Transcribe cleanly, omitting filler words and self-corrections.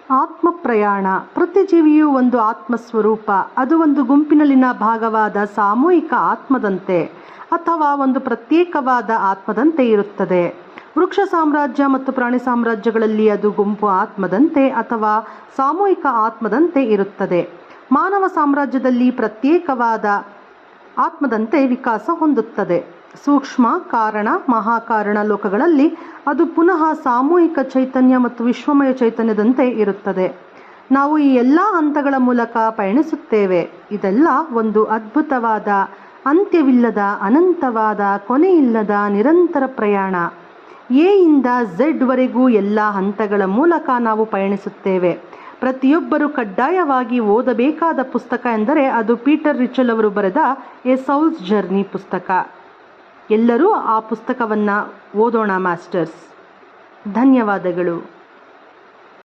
ಆತ್ಮ ಪ್ರಯಾಣ. ಪ್ರತಿ ಜೀವಿಯೂ ಒಂದು ಆತ್ಮಸ್ವರೂಪ. ಅದು ಒಂದು ಗುಂಪಿನಲ್ಲಿನ ಭಾಗವಾದ ಸಾಮೂಹಿಕ ಆತ್ಮದಂತೆ ಅಥವಾ ಒಂದು ಪ್ರತ್ಯೇಕವಾದ ಆತ್ಮದಂತೆ ಇರುತ್ತದೆ. ವೃಕ್ಷ ಸಾಮ್ರಾಜ್ಯ ಮತ್ತು ಪ್ರಾಣಿ ಸಾಮ್ರಾಜ್ಯಗಳಲ್ಲಿ ಅದು ಗುಂಪು ಆತ್ಮದಂತೆ ಅಥವಾ ಸಾಮೂಹಿಕ ಆತ್ಮದಂತೆ ಇರುತ್ತದೆ. ಮಾನವ ಸಾಮ್ರಾಜ್ಯದಲ್ಲಿ ಪ್ರತ್ಯೇಕವಾದ ಆತ್ಮದಂತೆ ವಿಕಾಸ ಹೊಂದುತ್ತದೆ. ಸೂಕ್ಷ್ಮ, ಕಾರಣ, ಮಹಾಕಾರಣ ಲೋಕಗಳಲ್ಲಿ ಅದು ಪುನಃ ಸಾಮೂಹಿಕ ಚೈತನ್ಯ ಮತ್ತು ವಿಶ್ವಮಯ ಚೈತನ್ಯದಂತೆ ಇರುತ್ತದೆ. ನಾವು ಈ ಎಲ್ಲ ಹಂತಗಳ ಮೂಲಕ ಪಯಣಿಸುತ್ತೇವೆ. ಇದೆಲ್ಲ ಒಂದು ಅದ್ಭುತವಾದ, ಅಂತ್ಯವಿಲ್ಲದ, ಅನಂತವಾದ, ಕೊನೆಯಿಲ್ಲದ ನಿರಂತರ ಪ್ರಯಾಣ. ಎ ಇಂದ ಝೆಡ್ ವರೆಗೂ ಎಲ್ಲ ಹಂತಗಳ ಮೂಲಕ ನಾವು ಪಯಣಿಸುತ್ತೇವೆ. ಪ್ರತಿಯೊಬ್ಬರೂ ಕಡ್ಡಾಯವಾಗಿ ಓದಬೇಕಾದ ಪುಸ್ತಕ ಎಂದರೆ ಅದು ಪೀಟರ್ ರಿಚಲ್ ಅವರು ಬರೆದ ಎ ಸೌಲ್ಸ್ ಜರ್ನಿ ಪುಸ್ತಕ. ಎಲ್ಲರೂ ಆ ಪುಸ್ತಕವನ್ನು ಓದೋಣ ಮಾಸ್ಟರ್ಸ್. ಧನ್ಯವಾದಗಳು.